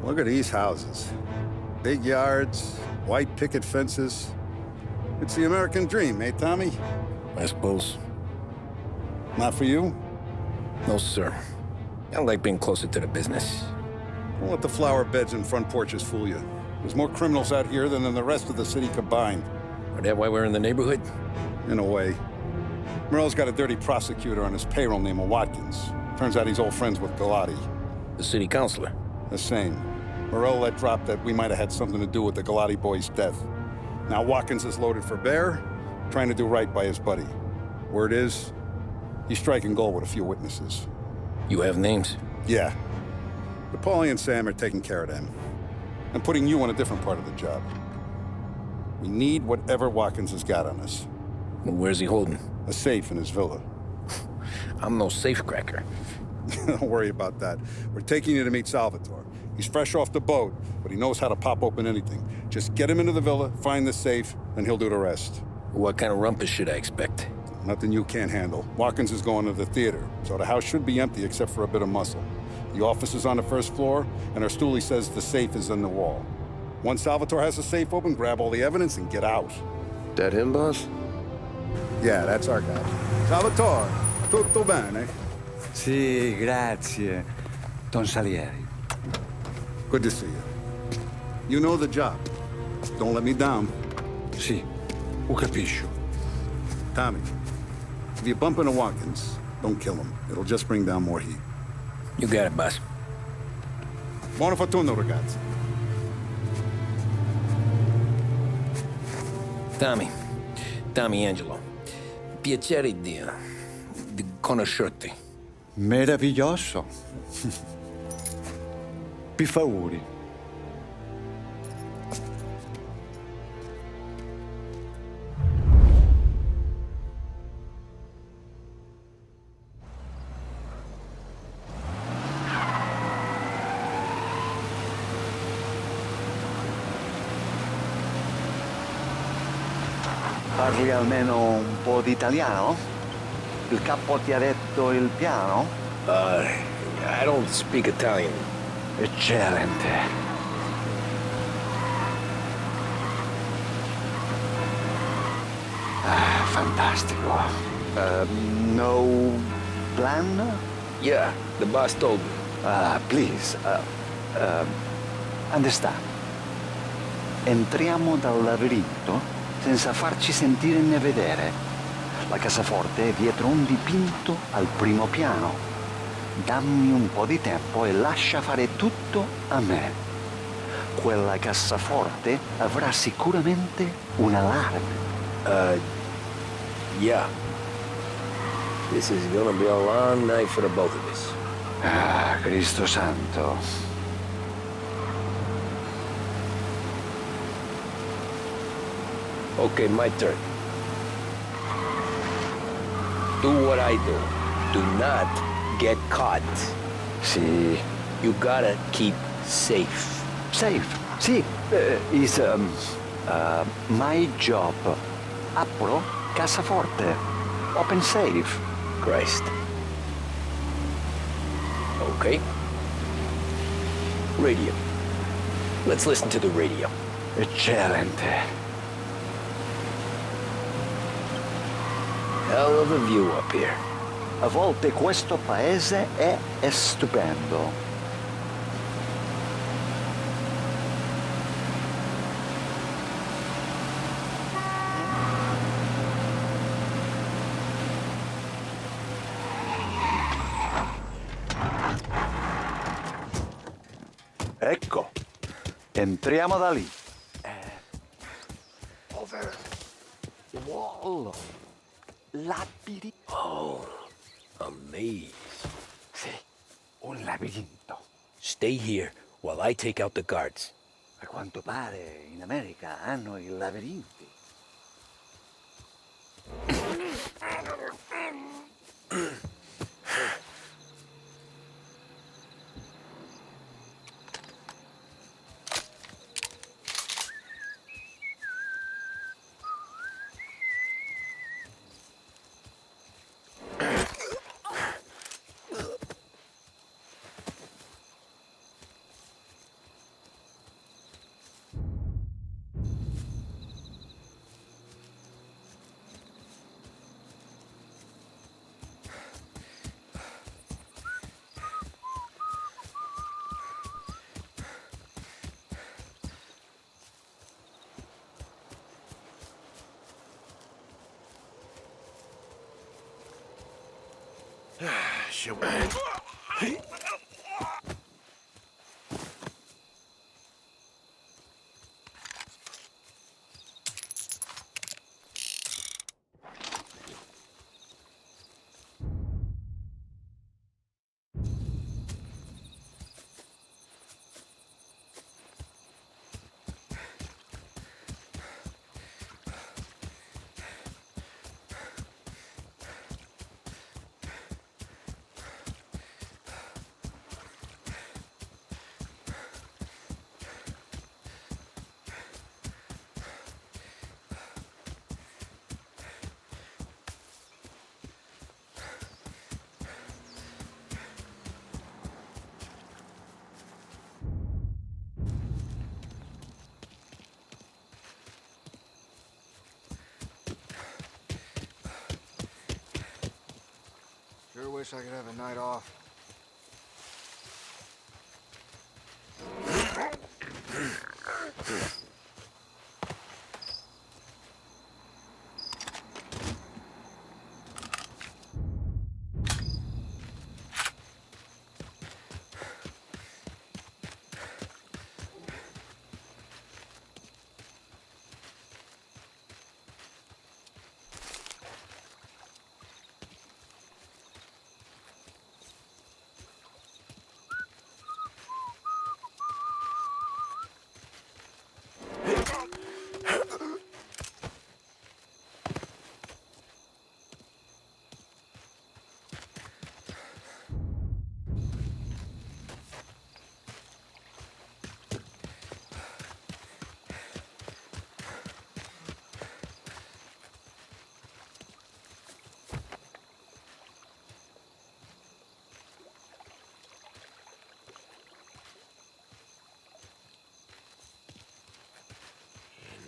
Look at these houses. Big yards, white picket fences. It's the American dream, eh, Tommy? I suppose. Not for you? No, sir. I like being closer to the business. Don't let the flower beds and front porches fool you. There's more criminals out here than in the rest of the city combined. Is that why we're in the neighborhood? In a way. Morell's got a dirty prosecutor on his payroll named Watkins. Turns out he's old friends with Galati. The city councilor? The same. Morell let drop that we might have had something to do with the Galati boy's death. Now Watkins is loaded for bear, trying to do right by his buddy. Word is, he's striking gold with a few witnesses. You have names? Yeah. But Paulie and Sam are taking care of them. I'm putting you on a different part of the job. We need whatever Watkins has got on us. Where's he holding? A safe in his villa. I'm no safecracker. Don't worry about that. We're taking you to meet Salvatore. He's fresh off the boat, but he knows how to pop open anything. Just get him into the villa, find the safe, and he'll do the rest. What kind of rumpus should I expect? Nothing you can't handle. Watkins is going to the theater, so the house should be empty except for a bit of muscle. The office is on the first floor, and our stoolie says the safe is in the wall. Once Salvatore has the safe open, grab all the evidence and get out. That him, boss? Yeah, that's our guy. Salvatore, tutto bene? Sì, grazie, Don Salieri. Good to see you. You know the job. Don't let me down. Sì, ho capisco. Tommy, if you bump into Watkins, don't kill him. It'll just bring down more heat. You got it, boss. Buona fortuna, ragazzi. Tommy Angelo. Piacere di conoscerti. Meraviglioso. Per favore. Parli almeno un po' di italiano? Il capo ti ha detto il piano? I don't speak Italian. Eccellente. Fantastico. No plan? Yeah, the boss told me. Please, understand. Entriamo dal labirinto senza farci sentire né vedere. La cassaforte è dietro un dipinto al primo piano. Dammi un po' di tempo e lascia fare tutto a me. Quella cassaforte avrà sicuramente un allarme. Yeah. This is gonna be a long night for the both of us. Cristo santo. Okay, my turn. Do what I do. Do not get caught. Sì. You gotta keep safe. Safe. Sì. Is my job. Apro cassaforte. Open safe. Christ. Okay. Radio. Let's listen to the radio. Eccellente. Hell of a view up here. A volte questo paese è stupendo. Ecco, entriamo da lì. Over the wall. Labirinto. Oh, a maze. Sì, un labirinto. Stay here while I take out the guards. A quanto pare in America hanno i labirinti. you. Sure wish I could have a night off.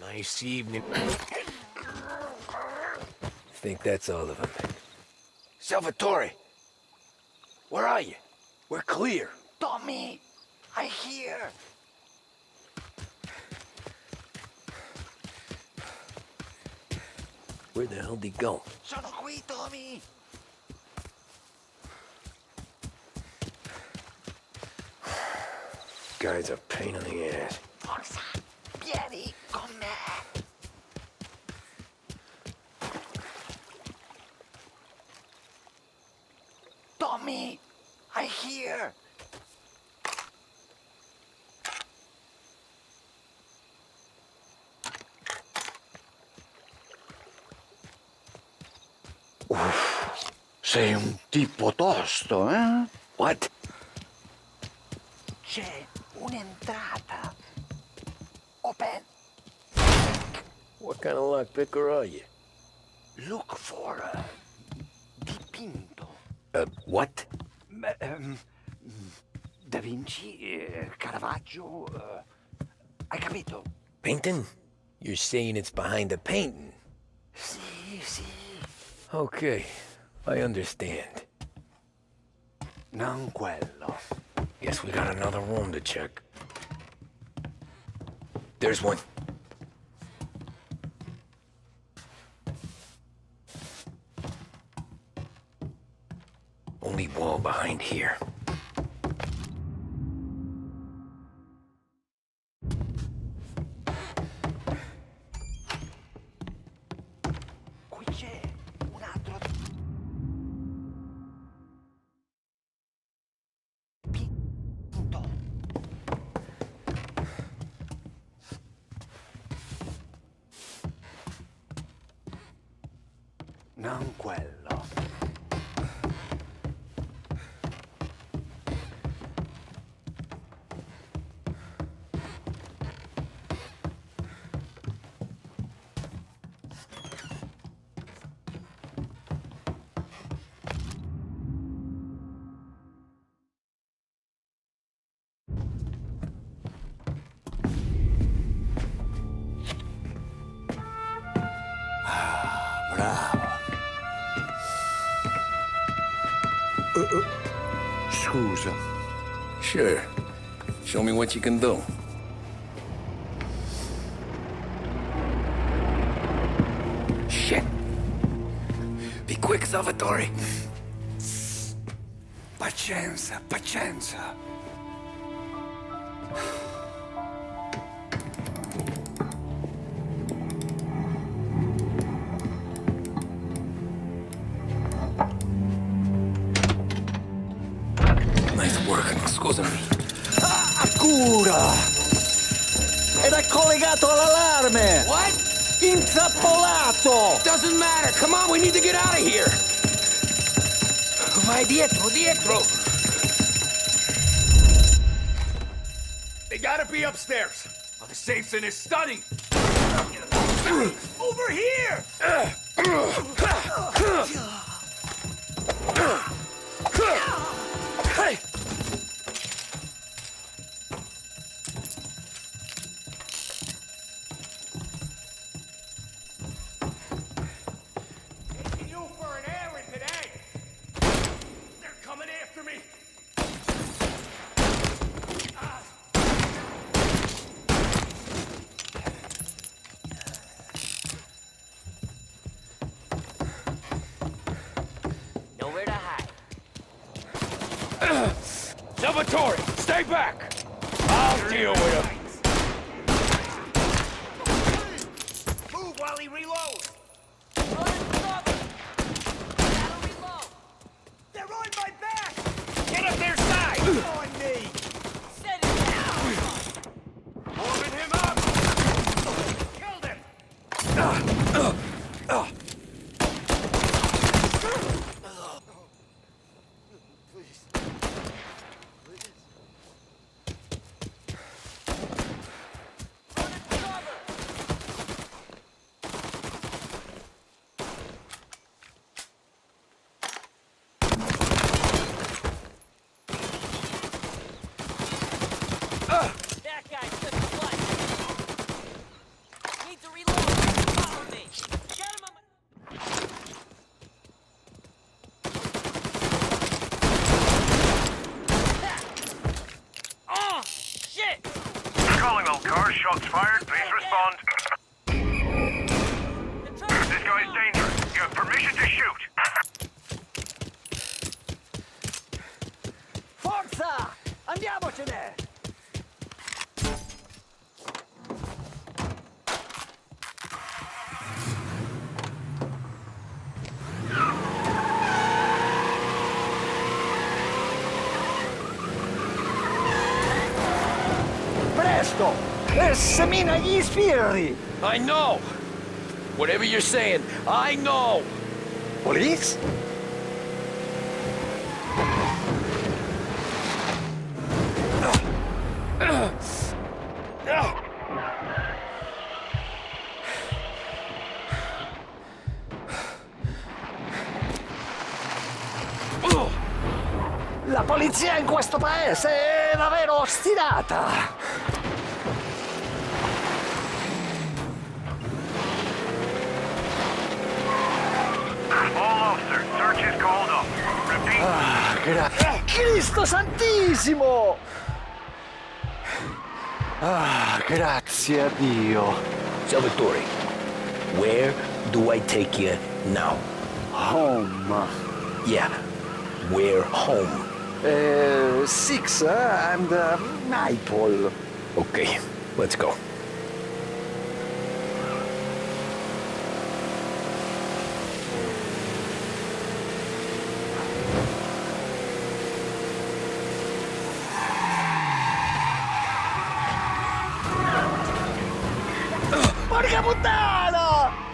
Nice evening. Think that's all of them. Salvatore! Where are you? We're clear. Tommy, I hear. Where the hell did he go? Sono qui, Tommy. Guy's a pain in the ass. Forza, vieni con me. Tommy, I hear. Sei un tipo tosto, eh? What? C'è un'entrata. Open. What kind of lockpicker are you? Look for a dipinto. What? Da Vinci, Caravaggio. Hai capito? Painting? You're saying it's behind the painting? Sì, sì. Okay, I understand. Non quello. Guess we got another room to check. There's one. Only wall behind here. Qui c'è un altro dipinto. Non quello. Bravo. Scusa. Sure. Show me what you can do. Shit. Be quick, Salvatore. Pazienza, pazienza. Nice work, scusami. Cura! Ed è collegato all'allarme! What? Intrappolato! Doesn't matter. Come on, we need to get out of here. Vai dietro, dietro. They gotta be upstairs. Oh, the safe's in his study. Over here! Hey! Taking you for an errand today. They're coming after me. Nowhere to hide. Salvatore, stay back. I'll deal with him. Move while he reloads. Run and cover! Gotta reload! They're on my back. Get up their side. On me. Set it down! Warming him up. Killed him. Run and cover! That guy took flight. Need to reload. Follow me. Get him on my... Oh, shit! Calling all cars, shots fired, please respond. This guy's dangerous. You have permission to shoot. Forza! Andiamocene! Presto! Semina gli sbirri! I know. Whatever you're saying, I know. Police? La polizia in questo paese è davvero ostinata! All officers, search is called up. Repeat. Cristo Santissimo! Grazie a Dio. Salvatore, where do I take you now? Home. Yeah, we're home. Six and Maple. Okay, let's go. Porca puttana!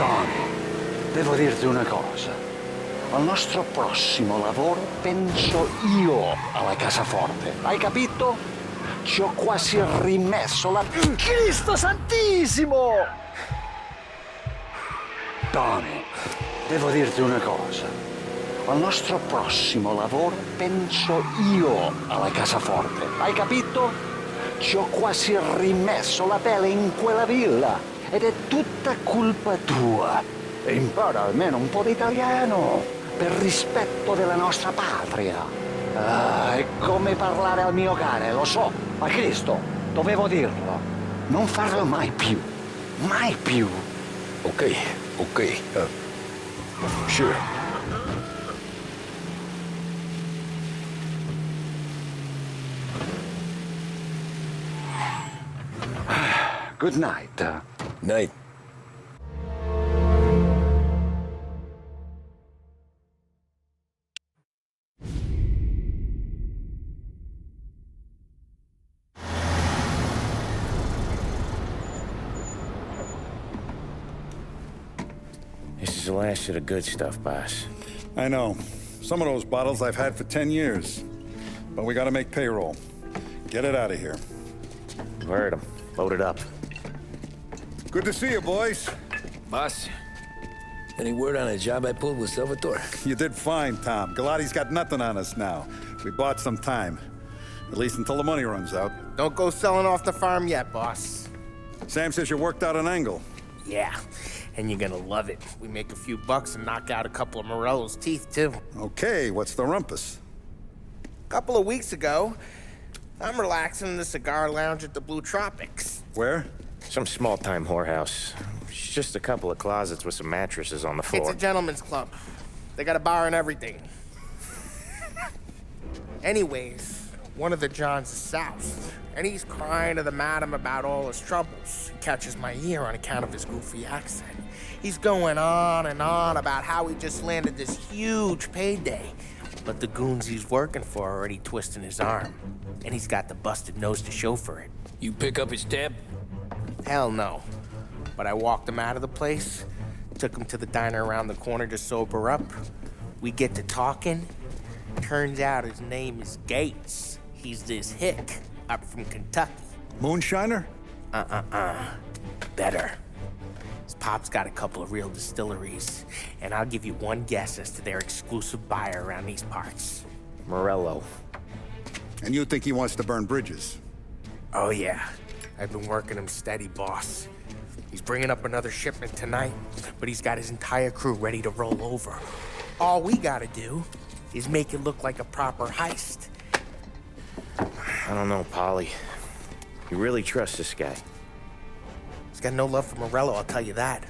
Tony, devo dirti una cosa. Al nostro prossimo lavoro penso io alla cassaforte. Hai capito? Ci ho quasi rimesso la... Cristo Santissimo! Tony, devo dirti una cosa. Al nostro prossimo lavoro penso io alla cassaforte. Hai capito? Ci ho quasi rimesso la pelle in quella villa. Ed è tutta colpa tua. E impara almeno un po' di italiano. Per rispetto della nostra patria. Ah, è come parlare al mio cane, lo so, ma Cristo, dovevo dirlo. Non farlo mai più. Mai più. Okay, sure. Good night. Night. This is the last of the good stuff, boss. I know. Some of those bottles I've had for 10 years. But we gotta make payroll. Get it out of here. You've heard him. Load it up. Good to see you, boys. Boss, any word on a job I pulled with Salvatore? You did fine, Tom. Galati's got nothing on us now. We bought some time. At least until the money runs out. Don't go selling off the farm yet, boss. Sam says you worked out an angle. Yeah, and you're gonna love it. We make a few bucks and knock out a couple of Morello's teeth, too. Okay, what's the rumpus? A couple of weeks ago, I'm relaxing in the cigar lounge at the Blue Tropics. Where? Some small-time whorehouse. It's just a couple of closets with some mattresses on the floor. It's a gentleman's club. They got a bar and everything. Anyways, one of the Johns is soused, and he's crying to the madam about all his troubles. He catches my ear on account of his goofy accent. He's going on and on about how he just landed this huge payday, but the goons he's working for are already twisting his arm, and he's got the busted nose to show for it. You pick up his tab? Hell no. But I walked him out of the place, took him to the diner around the corner to sober up. We get to talking. Turns out his name is Gates. He's this hick up from Kentucky. Moonshiner? Better. His pop's got a couple of real distilleries, and I'll give you one guess as to their exclusive buyer around these parts. Morello. And you think he wants to burn bridges? Oh yeah, I've been working him steady, boss. He's bringing up another shipment tonight, but he's got his entire crew ready to roll over. All we gotta do is make it look like a proper heist. I don't know, Polly. You really trust this guy? He's got no love for Morello, I'll tell you that.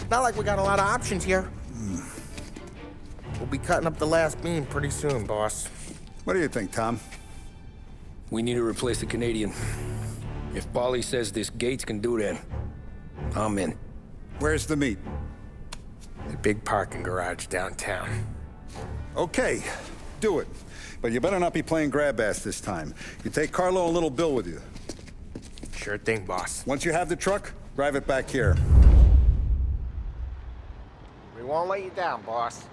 Not like we got a lot of options here. We'll be cutting up the last beam pretty soon, boss. What do you think, Tom? We need to replace the Canadian. If Polly says this Gates can do that, I'm in. Where's the meet? A big parking garage downtown. Okay, do it. But you better not be playing grab ass this time. You take Carlo and Little Bill with you. Sure thing, boss. Once you have the truck, drive it back here. We won't let you down, boss.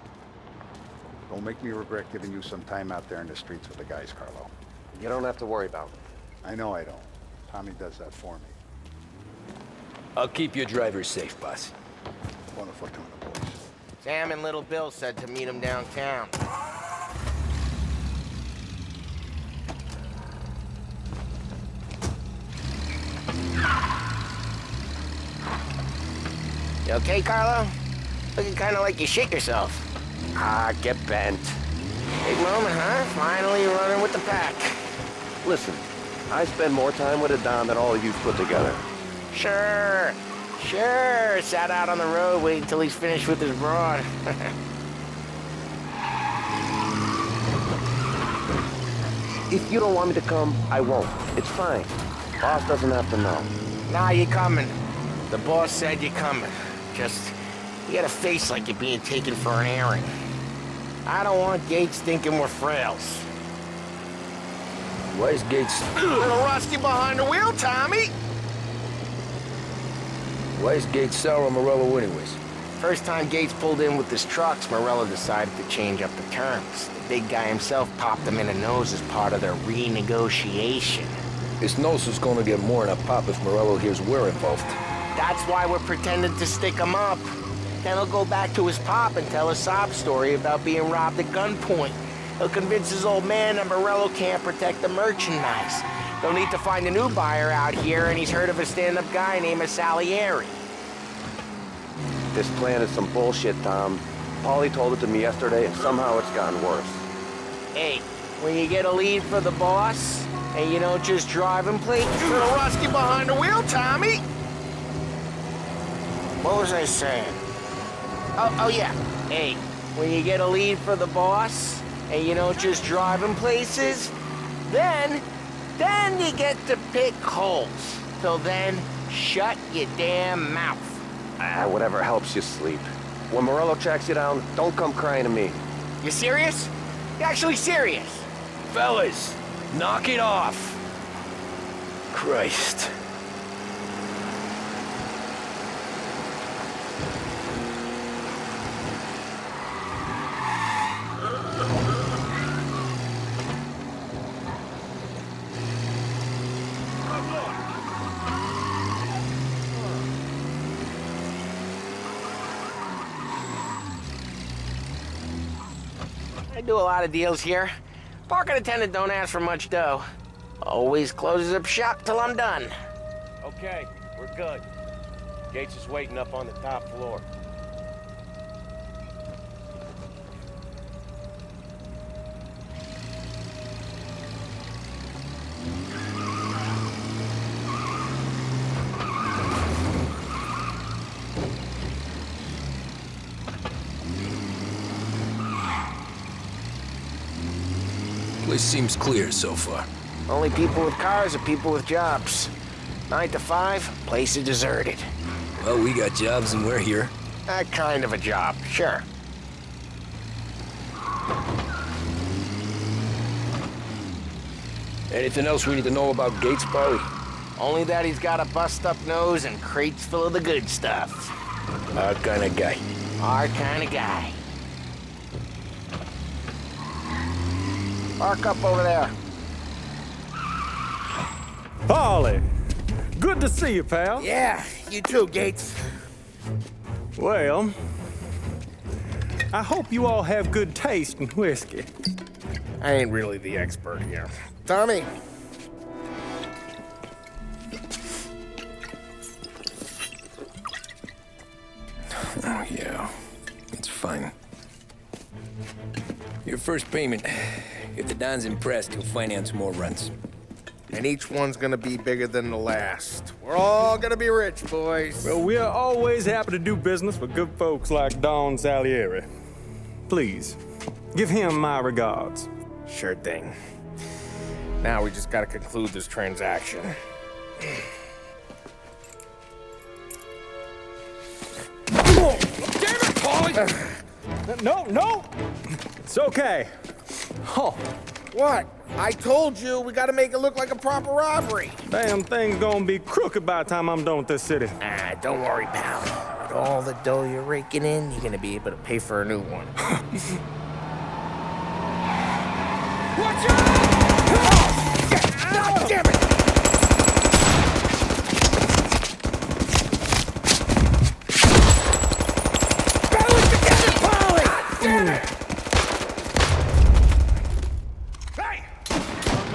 Don't make me regret giving you some time out there in the streets with the guys, Carlo. You don't have to worry about it. I know I don't. Tommy does that for me. I'll keep your drivers safe, boss. Buona fortuna, boys. Sam and Little Bill said to meet him downtown. You okay, Carlo? Looking kind of like you shit yourself. Ah, get bent. Big moment, huh? Finally running with the pack. Listen, I spend more time with a Don than all of you put together. Sure. Sat out on the road waiting until he's finished with his broad. If you don't want me to come, I won't. It's fine. Boss doesn't have to know. Nah, you're coming. The boss said you're coming. Just, you got a face like you're being taken for an airing. I don't want Gates thinking we're frails. Why is Gates... A little rusty behind the wheel, Tommy. Why is Gates sour on Morello anyways? First time Gates pulled in with his trucks, Morello decided to change up the terms. The big guy himself popped him in the nose as part of their renegotiation. His nose is gonna get more than a pop if Morello hears we're involved. That's why we're pretending to stick him up. Then he'll go back to his pop and tell a sob story about being robbed at gunpoint. He'll convince his old man that Morello can't protect the merchandise. They'll need to find a new buyer out here, and he's heard of a stand-up guy named Salieri. This plan is some bullshit, Tom. Paulie told it to me yesterday, and somehow it's gotten worse. Hey, when you get a lead for the boss, and you don't just drive him places, little rusty behind the wheel, Tommy. What was I saying? Oh yeah. Hey, when you get a lead for the boss, and you don't just drive him places, then you get to pick holes. Till then, shut your damn mouth. Whatever helps you sleep. When Morello tracks you down, don't come crying to me. You serious? You actually serious? Fellas, knock it off. Christ. I do a lot of deals here. Parking attendant don't ask for much dough. Always closes up shop till I'm done. Okay, we're good. Gates is waiting up on the top floor. Place seems clear so far. Only people with cars are people with jobs. 9 to 5, place is deserted. Well, we got jobs and we're here. That kind of a job, sure. Anything else we need to know about Gates, Paulie? Only that he's got a bust-up nose and crates full of the good stuff. Our kind of guy. Our kind of guy. Park up over there. Paulie, good to see you, pal. Yeah, you too, Gates. Well, I hope you all have good taste in whiskey. I ain't really the expert here. Tommy. Oh, yeah. It's fine. Your first payment. If the Don's impressed, he'll finance more runs. And each one's gonna be bigger than the last. We're all gonna be rich, boys. Well, we are always happy to do business with good folks like Don Salieri. Please, give him my regards. Sure thing. Now we just gotta conclude this transaction. Damn it, Paulie! No! It's okay. Oh. What? I told you, we gotta make it look like a proper robbery. Damn thing's gonna be crooked by the time I'm done with this city. Ah, don't worry, pal. With all the dough you're raking in, you're gonna be able to pay for a new one. Watch out! God damn it! Battle it together, Paulie! Damn it! Hey!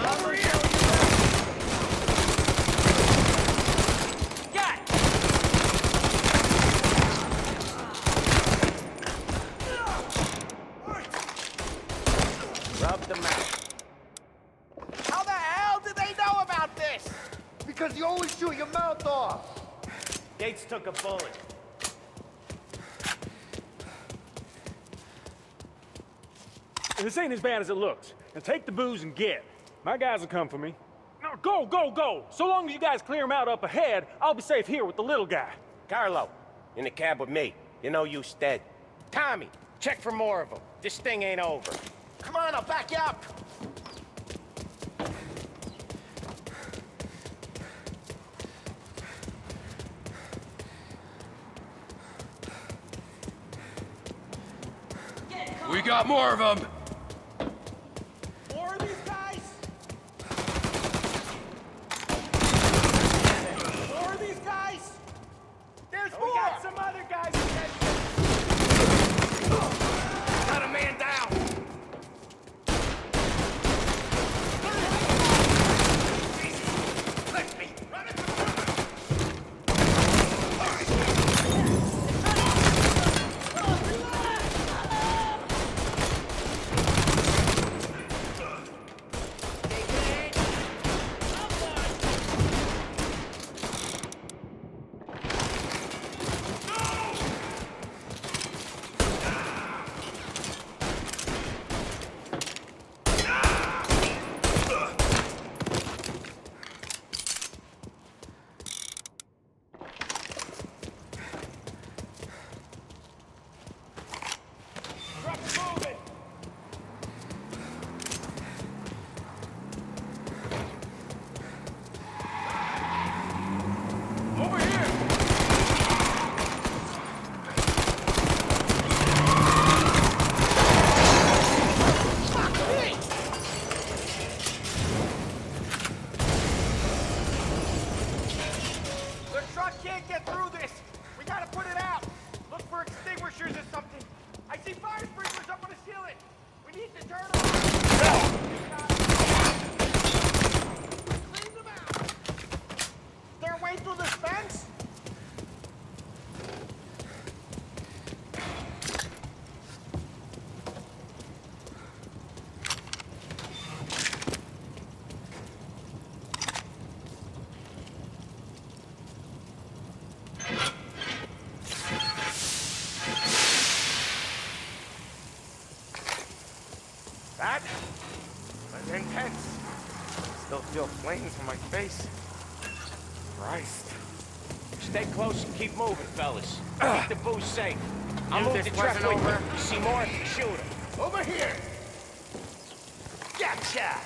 Over here! Got it! Rub the mouth. How the hell did they know about this? Because you always shoot your mouth off. Gates took a bullet. This ain't as bad as it looks. Now take the booze and get. My guys will come for me. Now go! So long as you guys clear him out up ahead, I'll be safe here with the little guy. Carlo, in the cab with me. You know you stead. Tommy, check for more of them. This thing ain't over. Come on, I'll back you up. got more of them! More of these guys? More of these guys? There's more! We got some other guys again. Got a man down! Let me! Run it! That was intense. Still feel flames on my face. Christ. Stay close and keep moving, fellas. Keep the booze safe. I'll move this the truck wasn't with over. you. See more? Shoot him. Over here! Gotcha!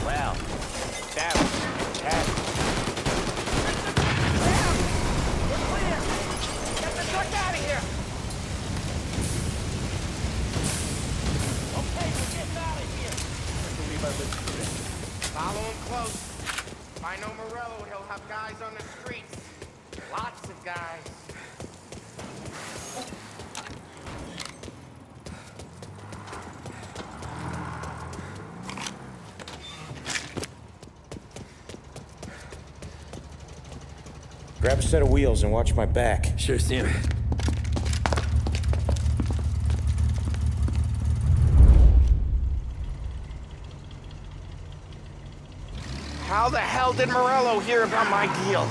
Well, that was fantastic. We're clear! Get the truck out of here! Okay, we're getting out of here! Follow him close. If I know Morello, he'll have guys on the streets. Lots of guys. Grab a set of wheels and watch my back. Sure thing. How the hell did Morello hear about my deal?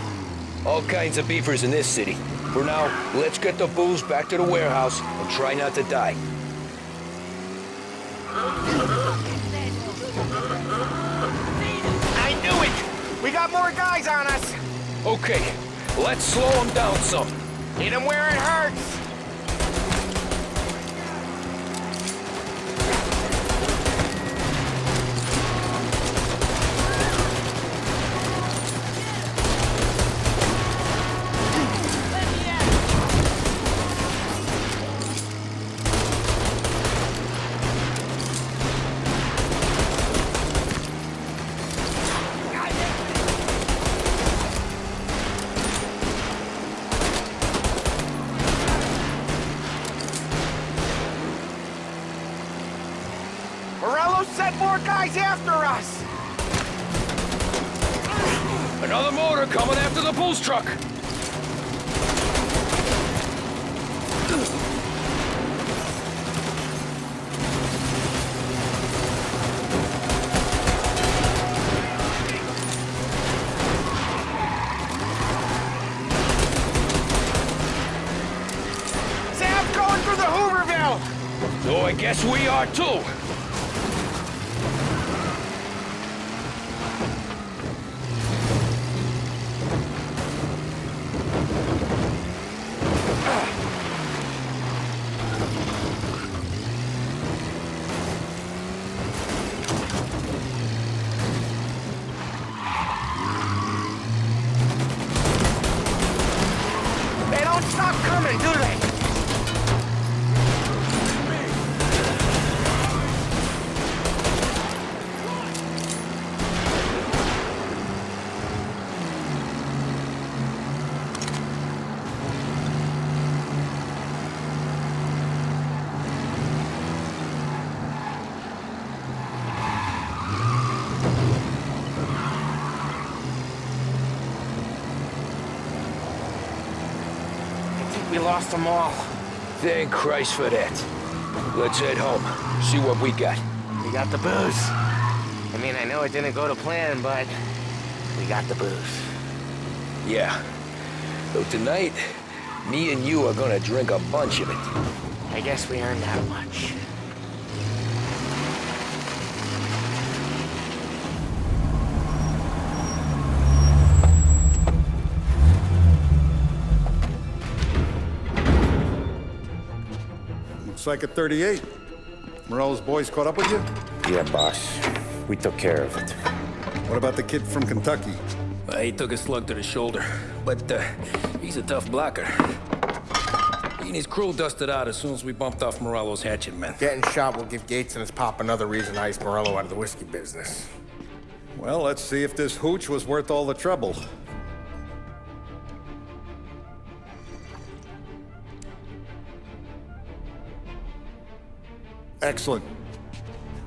All kinds of beefers in this city. For now, let's get the booze back to the warehouse and try not to die. I knew it! We got more guys on us! Okay, let's slow them down some. Hit him where it hurts! Morello sent more guys after us! Another motor coming after the booze truck. Sam's going through the Hooverville! So I guess we are too. lost them all. Thank Christ for that. Let's head home. See what we got. We got the booze. I mean, I know it didn't go to plan, but we got the booze. Yeah. So tonight, me and you are gonna drink a bunch of it. I guess we earned that much. Looks like a 38. Morello's boys caught up with you? Yeah, boss. We took care of it. What about the kid from Kentucky? He took a slug to the shoulder, but he's a tough blocker. He and his crew dusted out as soon as we bumped off Morello's hatchet men. Getting shot will give Gates and his pop another reason to ice Morello out of the whiskey business. Well, let's see if this hooch was worth all the trouble. Excellent.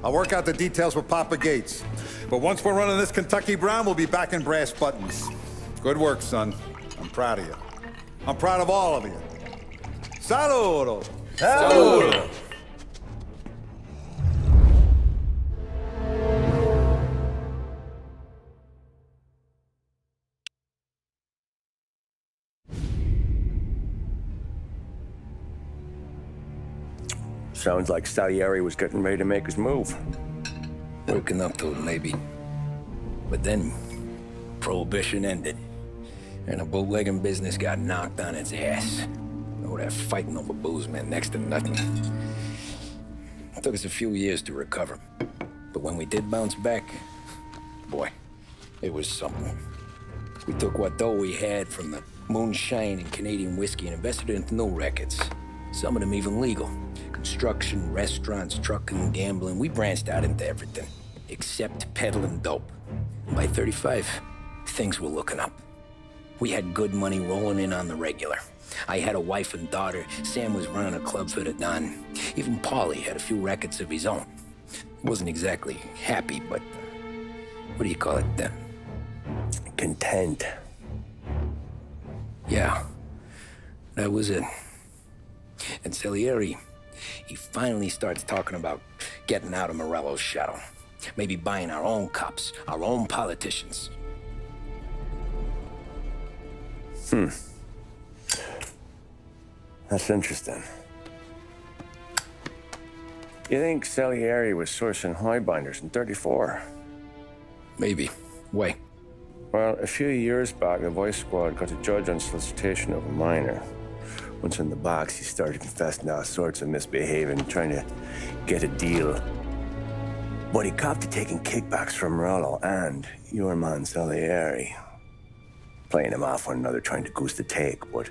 I'll work out the details with Papa Gates. But once we're running this Kentucky Brown, we'll be back in brass buttons. Good work, son. I'm proud of you. I'm proud of all of you. Saludo! Saludo! Sounds like Salieri was getting ready to make his move. Working up to it, maybe. But then, Prohibition ended, and the bootlegging business got knocked on its ass. Oh, that fighting over booze meant next to nothing. It took us a few years to recover. But when we did bounce back, boy, it was something. We took what dough we had from the moonshine and Canadian whiskey and invested it into new rackets. Some of them even legal. Construction, restaurants, trucking, gambling. We branched out into everything, except peddling dope. By 35, things were looking up. We had good money rolling in on the regular. I had a wife and daughter. Sam was running a club for the Don. Even Paulie had a few rackets of his own. He wasn't exactly happy, but what do you call it then? Content. Yeah, that was it. And Salieri, he finally starts talking about getting out of Morello's shadow. Maybe buying our own cops, our own politicians. That's interesting. You think Salieri was sourcing highbinders in 34? Maybe. Why? Well, a few years back, the Vice Squad got a judge on solicitation of a minor. Once in the box, he started confessing all sorts of misbehaving, trying to get a deal. But he copped to taking kickbacks from Morello and your man Salieri. Playing him off one another, trying to goose the take. But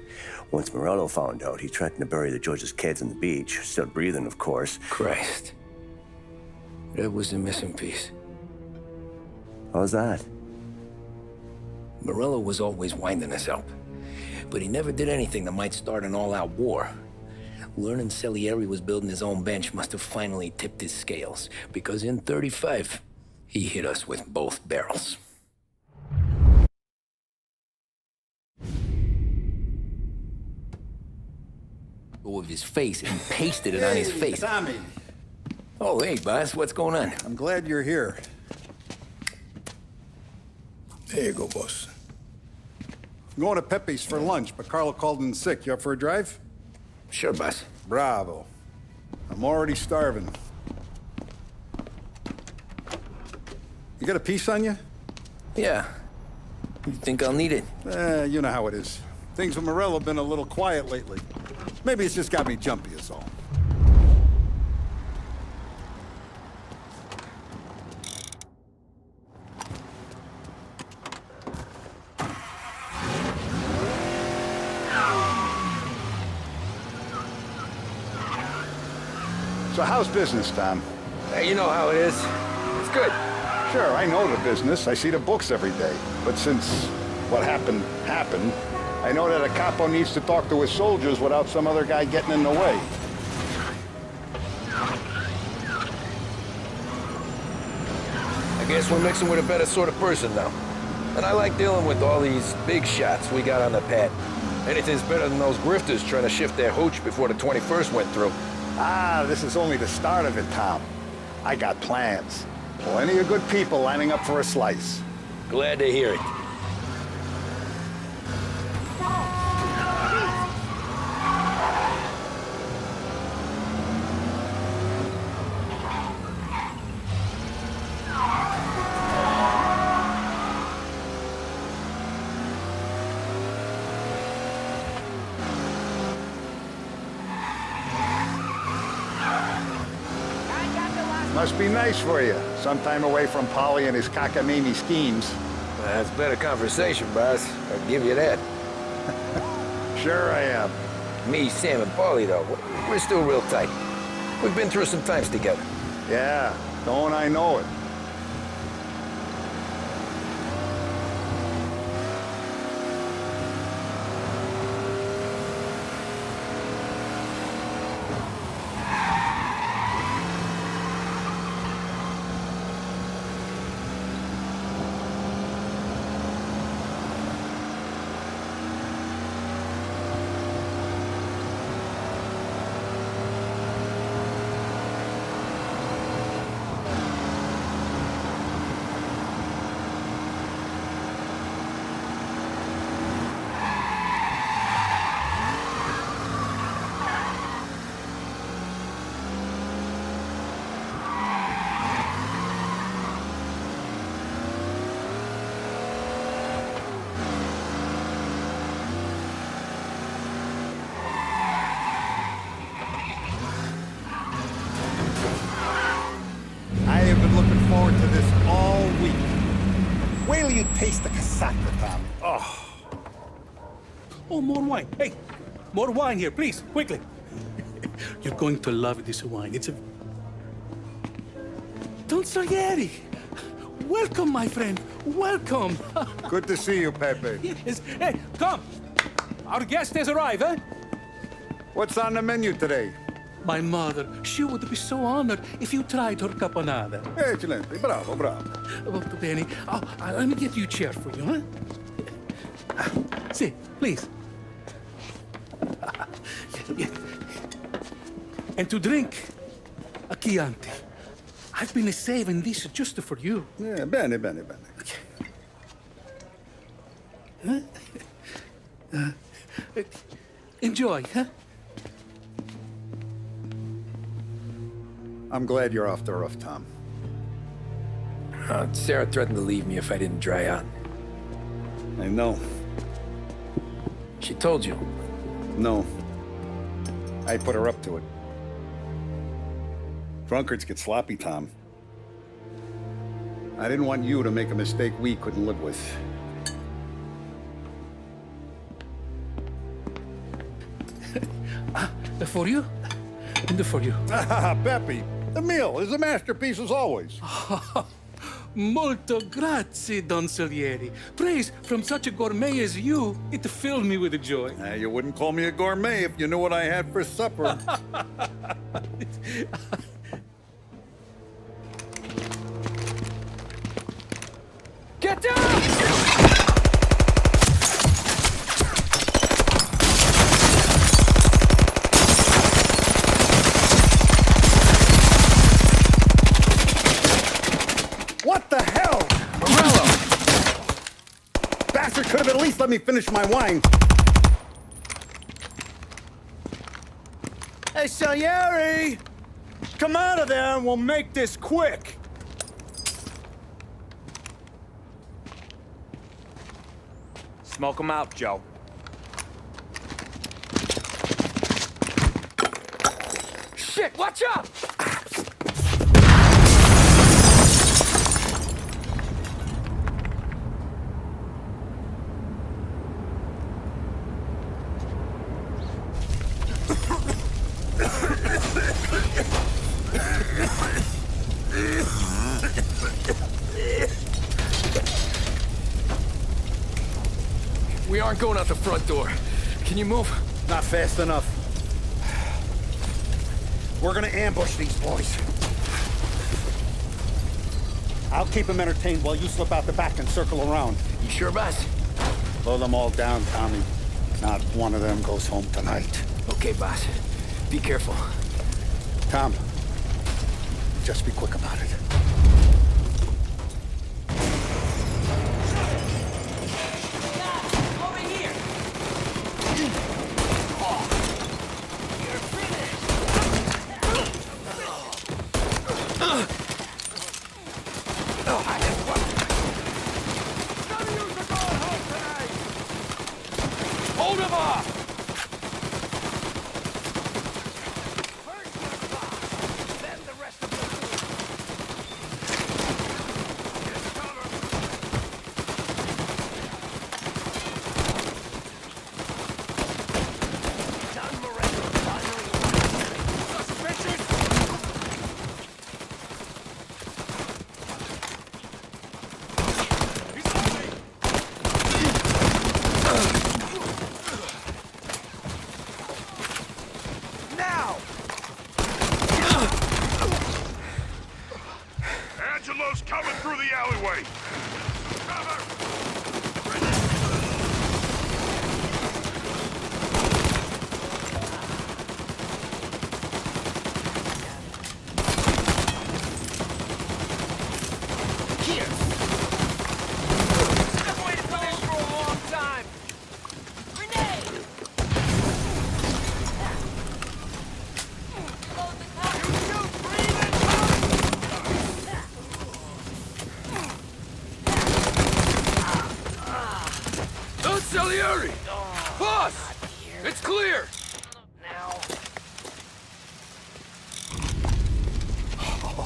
once Morello found out, he threatened to bury the judge's kids on the beach. Still breathing, of course. Christ. That was the missing piece. How's that? Morello was always winding us up. But he never did anything that might start an all-out war. Learning Salieri was building his own bench must have finally tipped his scales, because in 35, he hit us with both barrels. With his face, and pasted it on his face. Tommy. Oh, hey, boss, what's going on? I'm glad you're here. There you go, boss. I'm going to Pepe's for lunch, but Carlo called in sick. You up for a drive? Sure, boss. Bravo. I'm already starving. You got a piece on you? Yeah. You think I'll need it? You know how it is. Things with Morello have been a little quiet lately. Maybe it's just got me jumpy is all. So how's business, Tom? Hey, you know how it is. It's good. Sure, I know the business. I see the books every day. But since what happened, I know that a capo needs to talk to his soldiers without some other guy getting in the way. I guess we're mixing with a better sort of person now. And I like dealing with all these big shots we got on the pad. Anything's better than those grifters trying to shift their hooch before the 21st went through. Ah, this is only the start of it, Tom. I got plans. Plenty of good people lining up for a slice. Glad to hear it. Must be nice for you. Some time away from Polly and his cockamamie schemes. That's better conversation, boss. I'll give you that. Sure I am. Me, Sam, and Paulie, though, we're still real tight. We've been through some times together. Yeah, don't I know it. Forward to this all week. Wait till you taste the casaca, Tom. Oh. Oh, more wine. Hey, more wine here, please, quickly. You're going to love this wine. It's a... Don Salieri! Welcome, my friend. Welcome. Good to see you, Pepe. Yes. Hey, come. Our guest has arrived, eh? What's on the menu today? My mother, she would be so honored if you tried her caponata. Excellent. Bravo, bravo. Molto bene. Oh, let me get you a chair for you, huh? See, please. And to drink, a Chianti. I've been saving this just for you. Yeah, bene, bene, bene. Huh? Enjoy, huh? I'm glad you're off the roof, Tom. Sarah threatened to leave me if I didn't dry out. I know. She told you? No. I put her up to it. Drunkards get sloppy, Tom. I didn't want you to make a mistake we couldn't live with. For you? And for you. Pepe, the meal is a masterpiece as always. Molto grazie, Don Salieri. Praise from such a gourmet as you, it filled me with joy. You wouldn't call me a gourmet if you knew what I had for supper. Get down! What the hell? Morello! Bastard could have at least let me finish my wine. Hey, Salieri! Come out of there and we'll make this quick. Smoke 'em out, Joe. Shit, watch out! We aren't going out the front door. Can you move? Not fast enough. We're gonna ambush these boys. I'll keep them entertained while you slip out the back and circle around. You sure, boss? Blow them all down, Tommy. Not one of them goes home tonight. Okay, boss. Be careful. Tom, just be quick about it. Hold him off! Angelo's coming through the alleyway. Cover! I've waited for this for a long time. Grenade! Load the car. You breathing! Salieri! Boss! It's clear!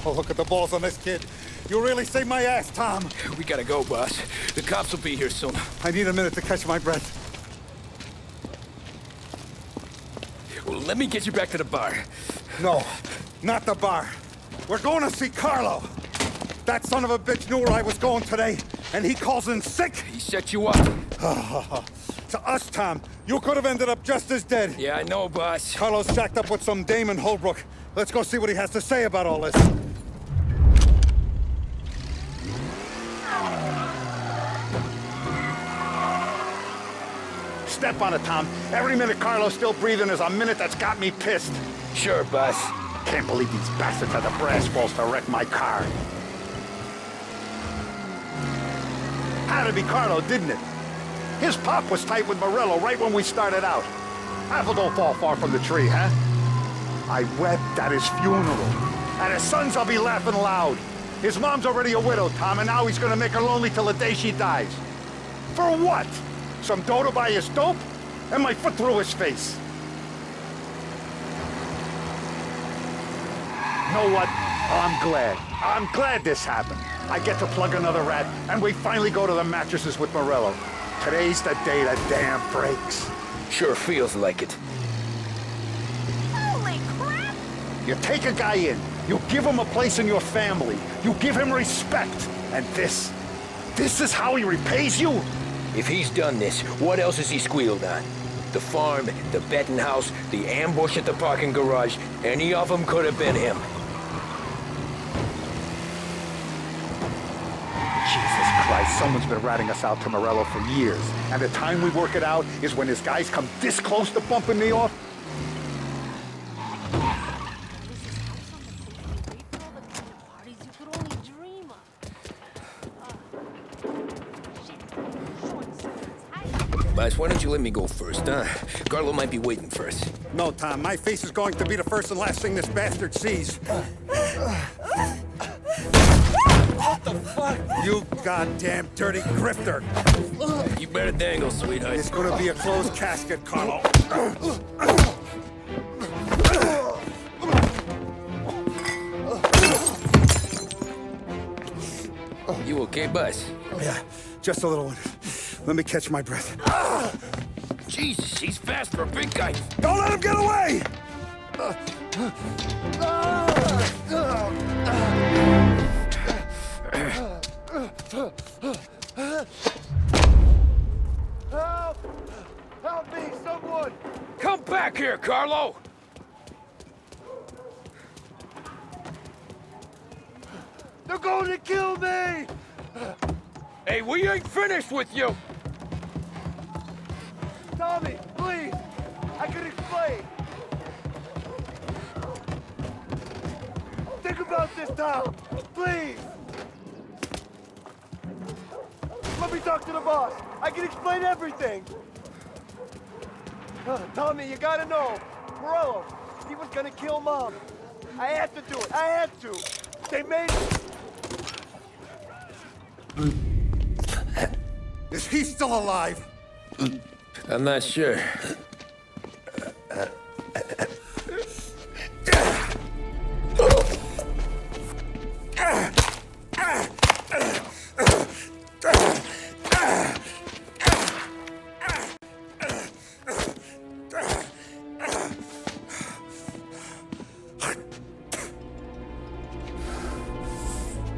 Oh, look at the balls on this kid. You really saved my ass, Tom. We gotta go, boss. The cops will be here soon. I need a minute to catch my breath. Well, let me get you back to the bar. No, not the bar. We're going to see Carlo. That son of a bitch knew where I was going today, and he calls in sick. He set you up. To us, Tom, you could have ended up just as dead. Yeah, I know, boss. Carlo's shacked up with some dame in Holbrook. Let's go see what he has to say about all this. Step on it, Tom. Every minute Carlo's still breathing is a minute that's got me pissed. Sure, boss. Can't believe these bastards had the brass balls to wreck my car. Had to be Carlo, didn't it? His pop was tight with Morello right when we started out. Apple don't fall far from the tree, huh? I wept at his funeral. At his son's, I'll be laughing loud. His mom's already a widow, Tom, and now he's gonna make her lonely till the day she dies. For what? Some dough to buy his dope? And my foot through his face. Know what? I'm glad. I'm glad this happened. I get to plug another rat, and we finally go to the mattresses with Morello. Today's the day the dam breaks. Sure feels like it. Holy crap! You take a guy in, you give him a place in your family, you give him respect, and this is how he repays you? If he's done this, what else has he squealed on? The farm, the betting house, the ambush at the parking garage, any of them could have been him. Jesus Christ, someone's been ratting us out to Morello for years. And the time we work it out is when his guys come this close to bumping me off. Boss, why don't you let me go first, huh? Carlo might be waiting for us. No, Tom, my face is going to be the first and last thing this bastard sees. What the fuck? You goddamn dirty grifter. You better dangle, sweetheart. It's gonna be a closed casket, Carlo. You okay, boss? Yeah, just a little one. Let me catch my breath. Jesus, he's fast for a big guy. Don't let him get away! Help! Help me, someone! Come back here, Carlo! They're going to kill me! Hey, we ain't finished with you! Tommy! I can explain. Think about this, Tom. Please. Let me talk to the boss. I can explain everything. Tommy, you gotta know. Morello, he was gonna kill Mom. I had to do it. I had to. They made it. Is he still alive? I'm not sure.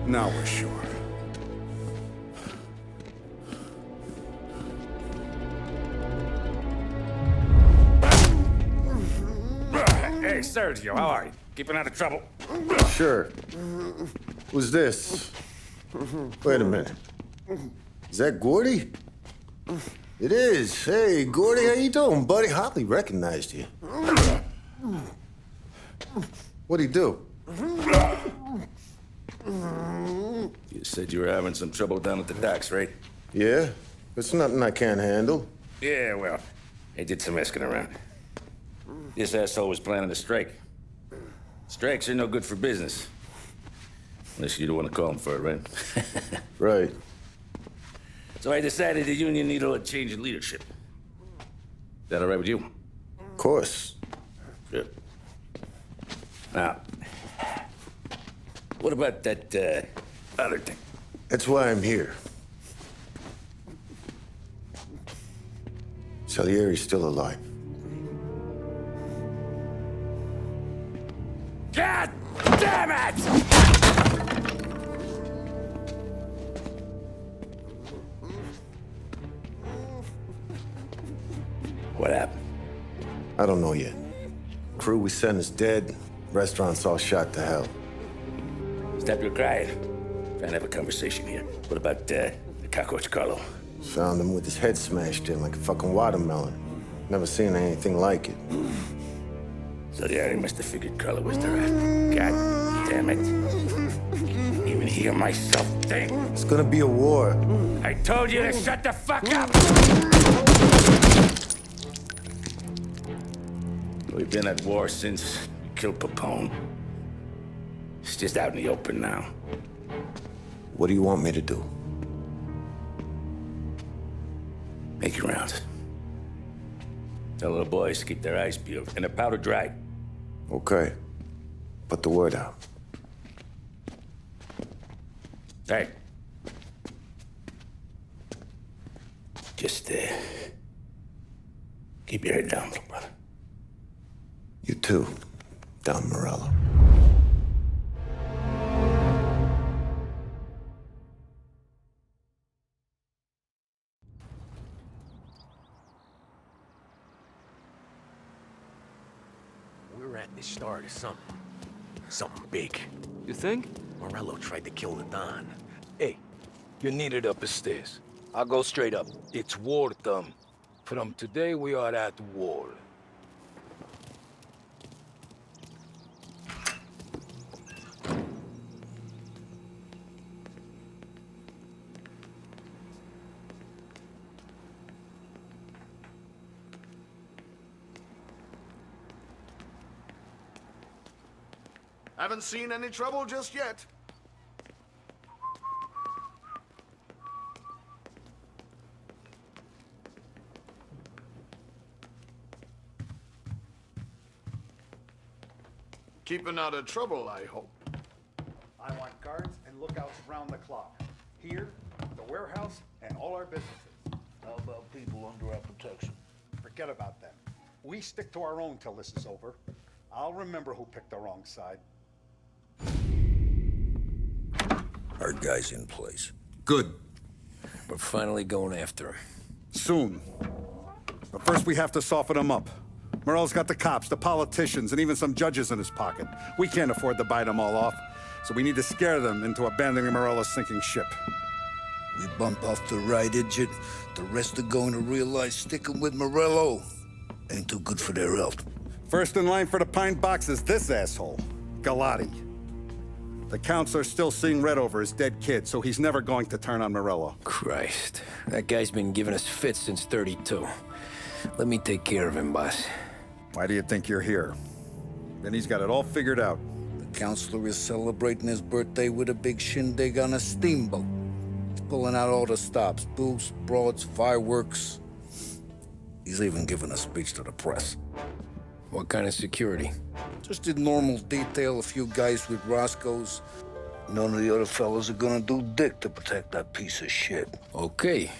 Now we're sure. Hey, Sergio, how are you? Keeping out of trouble? Sure. Who's this? Wait a minute. Is that Gordy? It is. Hey, Gordy, how you doing, buddy? Hardly recognized you. What'd he do? You said you were having some trouble down at the docks, right? Yeah? It's nothing I can't handle. Yeah, well, I did some asking around. This asshole was planning a strike. Strikes are no good for business. Unless you don't want to call him for it, right? Right. So I decided the union needed a change in leadership. Is that all right with you? Of course. Good. Now, what about that, other thing? That's why I'm here. Salieri's still alive. God damn it! What happened? I don't know yet. Crew we sent is dead. Restaurant's all shot to hell. Stop your crying. Trying to have a conversation here. What about, the cockroach Carlo? Found him with his head smashed in like a fucking watermelon. Never seen anything like it. So the Ari must have figured Carlo was the rat. God damn it. Can't even hear myself think. It's gonna be a war. I told you to shut the fuck up! We've been at war since we killed Papone. It's just out in the open now. What do you want me to do? Make your rounds. Tell the boys to keep their eyes peeled and their powder dry. Okay. Put the word out. Hey. Just, keep your head down, little brother. You too, Don Morello. We're at the start of something. Something big. You think? Morello tried to kill the Don. Hey, you need it up the stairs. I'll go straight up. It's war time. From today, we are at war. Haven't seen any trouble just yet. Keeping out of trouble, I hope. I want guards and lookouts round the clock. Here, the warehouse, and all our businesses. How about people under our protection? Forget about them. We stick to our own till this is over. I'll remember who picked the wrong side. Our guy's in place. Good. We're finally going after him. Soon. But first we have to soften him up. Morello's got the cops, the politicians, and even some judges in his pocket. We can't afford to bite them all off, so we need to scare them into abandoning Morello's sinking ship. We bump off the right idiot, the rest are going to realize sticking with Morello Ain't too good for their health. First in line for the pine box is this asshole, Galati. The counselor's still seeing red over his dead kid, so he's never going to turn on Morello. Christ. That guy's been giving us fits since 32. Let me take care of him, boss. Why do you think you're here? Then he's got it all figured out. The counselor is celebrating his birthday with a big shindig on a steamboat. He's pulling out all the stops, booze, broads, fireworks. He's even giving a speech to the press. What kind of security? Just did normal detail, a few guys with Roscoe's. None of the other fellas are gonna do dick to protect that piece of shit. Okay.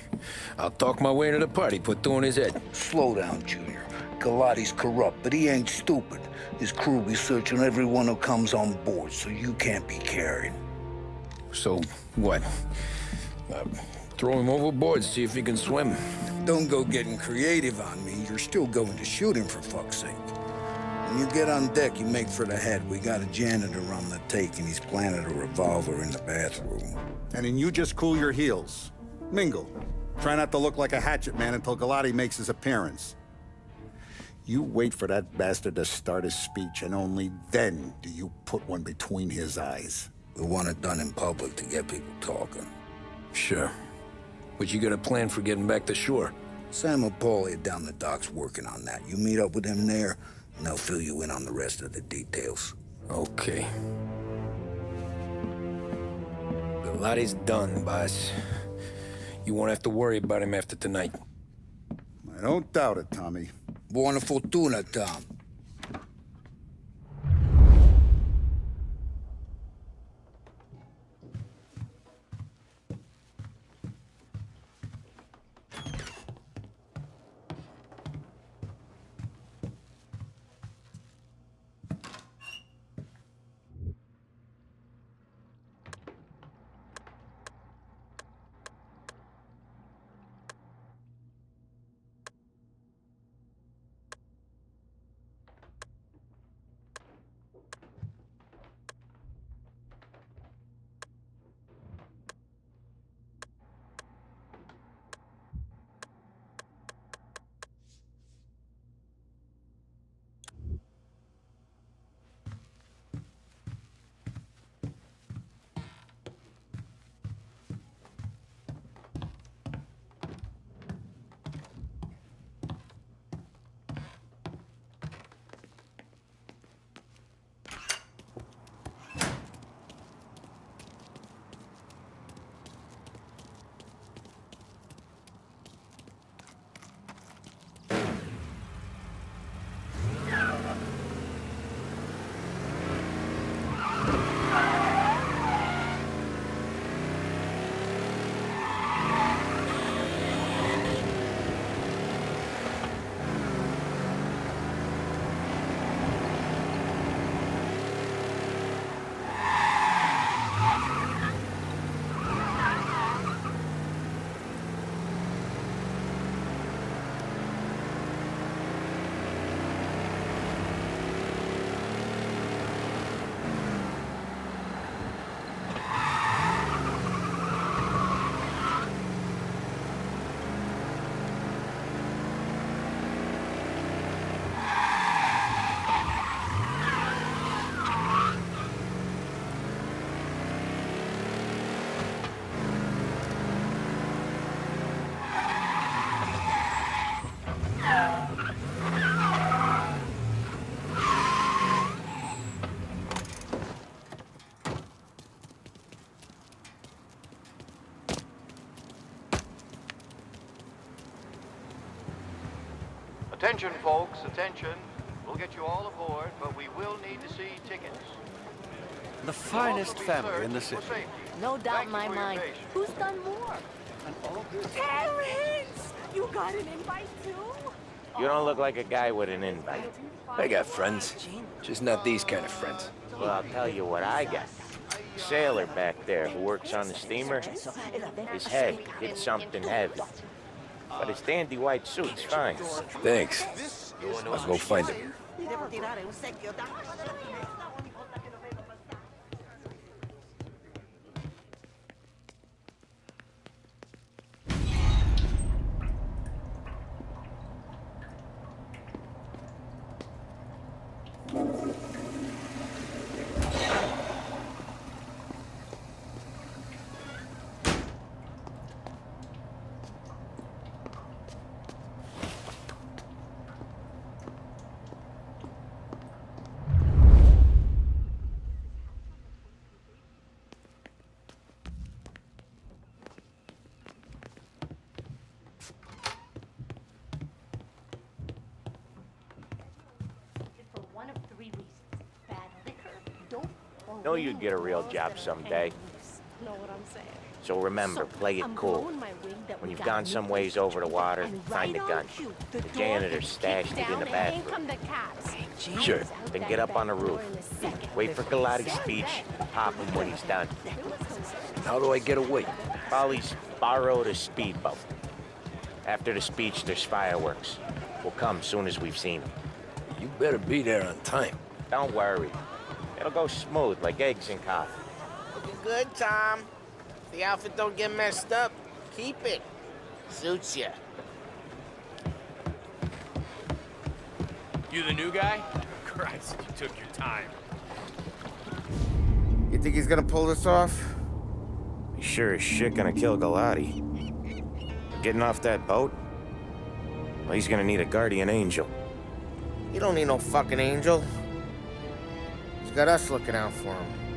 I'll talk my way into the party, put two in his head. Slow down, Junior. Galati's corrupt, but he ain't stupid. His crew be searching everyone who comes on board, so you can't be carried. So, what? Throw him overboard, see if he can swim. Don't go getting creative on me. You're still going to shoot him, for fuck's sake. When you get on deck, you make for the head. We got a janitor on the take, and he's planted a revolver in the bathroom. And then you just cool your heels. Mingle. Try not to look like a hatchet man until Galati makes his appearance. You wait for that bastard to start his speech, and only then do you put one between his eyes. We want it done in public to get people talking. Sure. But you got a plan for getting back to shore? Sam Apolli down the docks working on that. You meet up with him there, and they'll fill you in on the rest of the details. Okay. Galati's done, boss. You won't have to worry about him after tonight. I don't doubt it, Tommy. Buona fortuna, Tom. Attention, folks, attention. We'll get you all aboard, but we will need to see tickets. The finest family in the city. No doubt in my mind. Who's done more? Terrence! You got an invite too? You don't look like a guy with an invite. I got friends. Just not these kind of friends. Well, I'll tell you what I got. Sailor back there who works on the steamer. His head hit something heavy. But his dandy white suit's fine. Thanks. I'll go find him. Know you'd get a real job someday. Know what I'm saying? So remember, play it cool. When you've gone some ways over the water, find the gun. The janitor stashed it in the bathroom. Sure. Then get up on the roof. Wait for Galati's speech, pop him when he's done. How do I get away? Polly's borrowed a speedboat. After the speech, there's fireworks. We'll come soon as we've seen them. You better be there on time. Don't worry. It'll go smooth like eggs in coffee. Looking good, Tom. If the outfit don't get messed up, keep it. Suits ya. You the new guy? Christ, you took your time. You think he's gonna pull this off? He's sure as shit gonna kill Galati. Getting off that boat? Well, he's gonna need a guardian angel. You don't need no fucking angel. He's got us looking out for him.